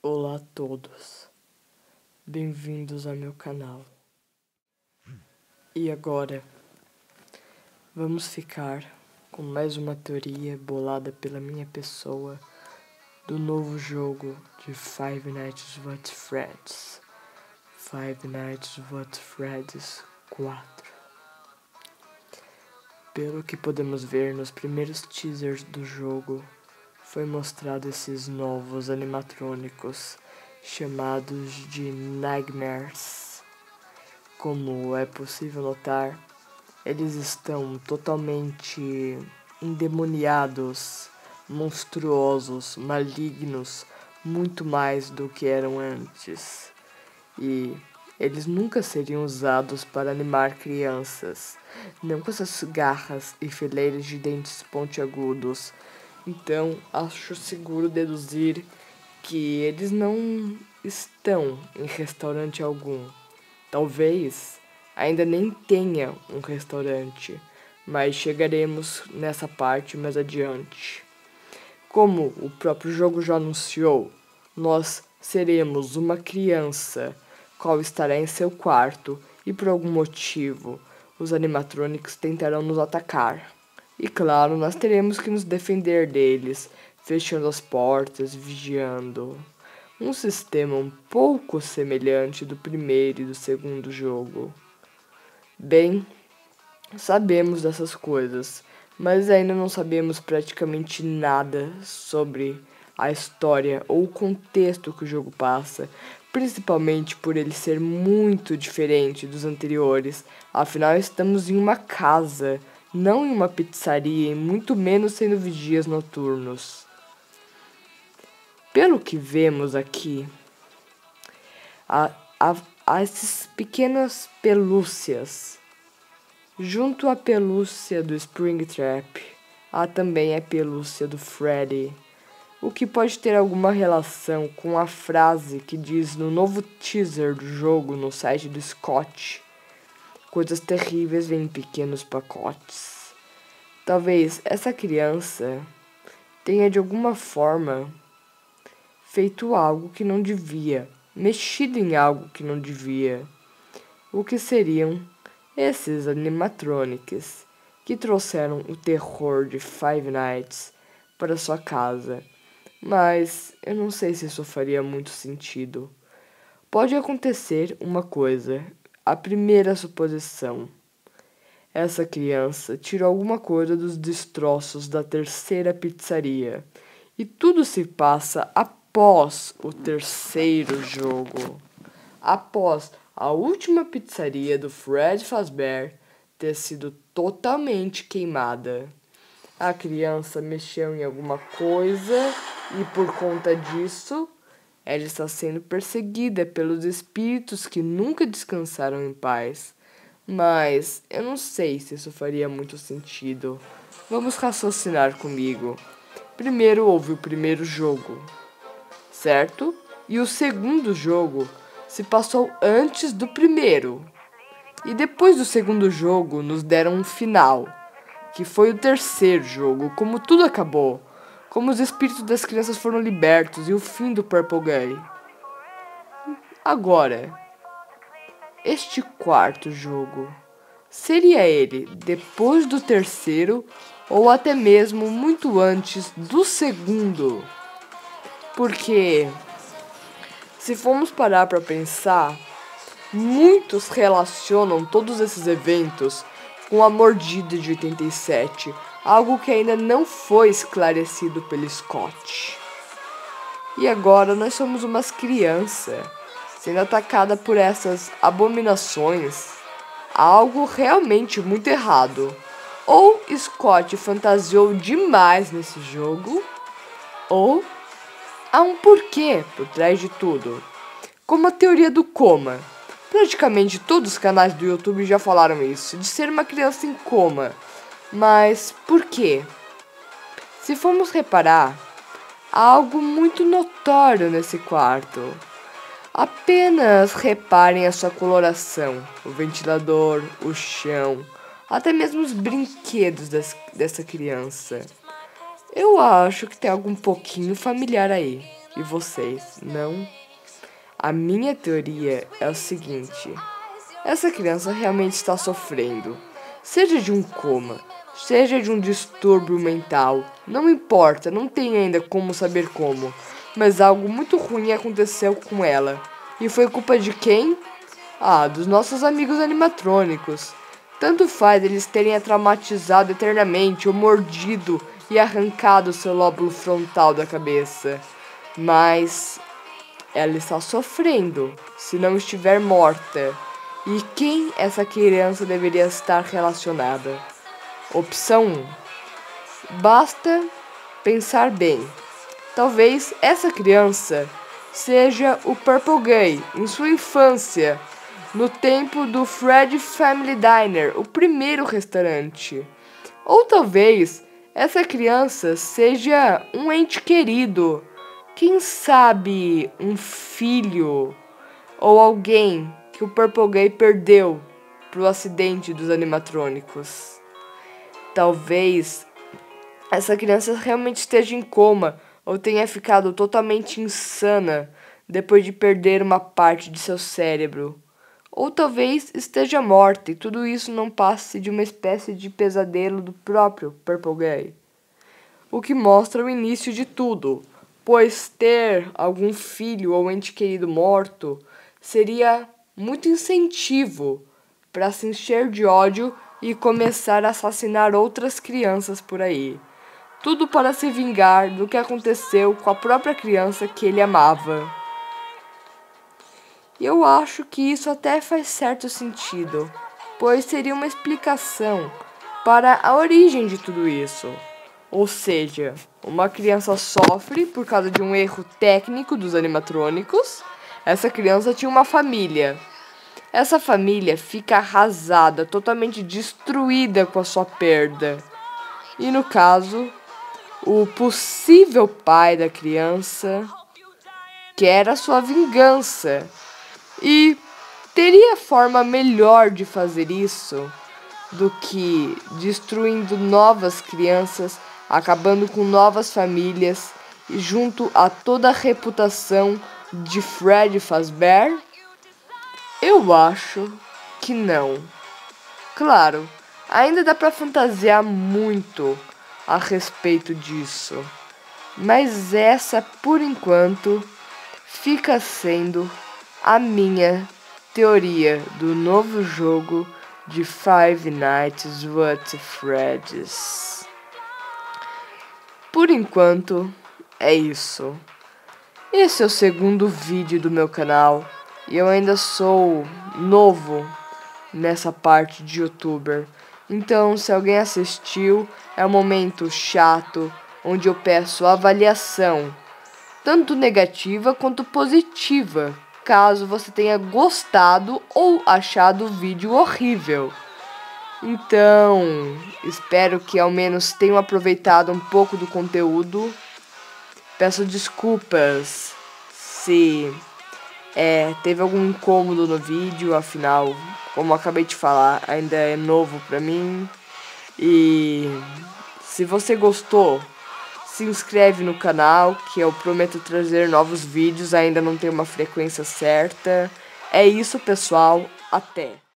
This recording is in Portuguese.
Olá a todos, bem-vindos ao meu canal. E agora, vamos ficar com mais uma teoria bolada pela minha pessoa do novo jogo de Five Nights at Freddy's, Five Nights at Freddy's 4. Pelo que podemos ver nos primeiros teasers do jogo, foi mostrado esses novos animatrônicos chamados de Nightmares. Como é possível notar, eles estão totalmente endemoniados, monstruosos, malignos, muito mais do que eram antes. E eles nunca seriam usados para animar crianças, não com essas garras e fileiras de dentes pontiagudos. Então, acho seguro deduzir que eles não estão em restaurante algum. Talvez ainda nem tenha um restaurante, mas chegaremos nessa parte mais adiante. Como o próprio jogo já anunciou, nós seremos uma criança, qual estará em seu quarto e por algum motivo os animatrônicos tentarão nos atacar. E claro, nós teremos que nos defender deles, fechando as portas, vigiando. Um sistema um pouco semelhante do primeiro e do segundo jogo. Bem, sabemos dessas coisas, mas ainda não sabemos praticamente nada sobre a história ou o contexto que o jogo passa, principalmente por ele ser muito diferente dos anteriores. Afinal, estamos em uma casa, não em uma pizzaria, e muito menos sendo vigias noturnos. Pelo que vemos aqui, há essas pequenas pelúcias. Junto à pelúcia do Springtrap, há também a pelúcia do Freddy, o que pode ter alguma relação com a frase que diz no novo teaser do jogo no site do Scott: coisas terríveis vêm em pequenos pacotes. Talvez essa criança tenha de alguma forma feito algo que não devia, mexido em algo que não devia. O que seriam esses animatronics que trouxeram o terror de Five Nights para sua casa. Mas eu não sei se isso faria muito sentido. Pode acontecer uma coisa, a primeira suposição. Essa criança tirou alguma coisa dos destroços da terceira pizzaria. E tudo se passa após o terceiro jogo. Após a última pizzaria do Fred Fazbear ter sido totalmente queimada. A criança mexeu em alguma coisa e por conta disso, ela está sendo perseguida pelos espíritos que nunca descansaram em paz. Mas eu não sei se isso faria muito sentido. Vamos raciocinar comigo. Primeiro houve o primeiro jogo, certo? E o segundo jogo se passou antes do primeiro. E depois do segundo jogo nos deram um final, que foi o terceiro jogo, como tudo acabou, como os espíritos das crianças foram libertos e o fim do Purple Guy. Agora, este quarto jogo, seria ele depois do terceiro ou até mesmo muito antes do segundo? Porque se formos parar para pensar, muitos relacionam todos esses eventos com a mordida de 87, algo que ainda não foi esclarecido pelo Scott. E agora nós somos umas crianças sendo atacada por essas abominações, algo realmente muito errado. Ou Scott fantasiou demais nesse jogo, ou há um porquê por trás de tudo. Como a teoria do coma. Praticamente todos os canais do YouTube já falaram isso, de ser uma criança em coma. Mas por quê? Se formos reparar, há algo muito notório nesse quarto. Apenas reparem a sua coloração, o ventilador, o chão, até mesmo os brinquedos dessa criança. Eu acho que tem algo um pouquinho familiar aí. E vocês, não? A minha teoria é o seguinte: essa criança realmente está sofrendo, seja de um coma, seja de um distúrbio mental, não importa, não tem ainda como saber como, mas algo muito ruim aconteceu com ela. E foi culpa de quem? Ah, dos nossos amigos animatrônicos. Tanto faz eles terem a traumatizado eternamente ou mordido e arrancado seu lóbulo frontal da cabeça. Mas ela está sofrendo, se não estiver morta. E quem essa criança deveria estar relacionada? Opção 1. Basta pensar bem. Talvez essa criança seja o Purple Guy em sua infância, no tempo do Fred Family Diner, o primeiro restaurante. Ou talvez essa criança seja um ente querido, quem sabe um filho ou alguém que o Purple Guy perdeu pro acidente dos animatrônicos. Talvez essa criança realmente esteja em coma ou tenha ficado totalmente insana depois de perder uma parte de seu cérebro. Ou talvez esteja morta e tudo isso não passe de uma espécie de pesadelo do próprio Purple Guy. O que mostra o início de tudo, pois ter algum filho ou ente querido morto seria muito incentivo para se encher de ódio e começar a assassinar outras crianças por aí. Tudo para se vingar do que aconteceu com a própria criança que ele amava. E eu acho que isso até faz certo sentido, pois seria uma explicação para a origem de tudo isso. Ou seja, uma criança sofre por causa de um erro técnico dos animatrônicos. Essa criança tinha uma família. Essa família fica arrasada, totalmente destruída com a sua perda. E no caso, o possível pai da criança quer a sua vingança. E teria forma melhor de fazer isso do que destruindo novas crianças, acabando com novas famílias e junto a toda a reputação de Fred Fazbear? Eu acho que não. Claro, ainda dá para fantasiar muito a respeito disso, mas essa, por enquanto, fica sendo a minha teoria do novo jogo de Five Nights at Freddy's. Por enquanto, é isso. Esse é o segundo vídeo do meu canal e eu ainda sou novo nessa parte de youtuber. Então, se alguém assistiu, é um momento chato onde eu peço avaliação, tanto negativa quanto positiva, caso você tenha gostado ou achado o vídeo horrível. Então, espero que ao menos tenham aproveitado um pouco do conteúdo. Peço desculpas se teve algum incômodo no vídeo, afinal, como eu acabei de falar, ainda é novo pra mim. E se você gostou, se inscreve no canal, que eu prometo trazer novos vídeos, ainda não tem uma frequência certa. É isso, pessoal, até!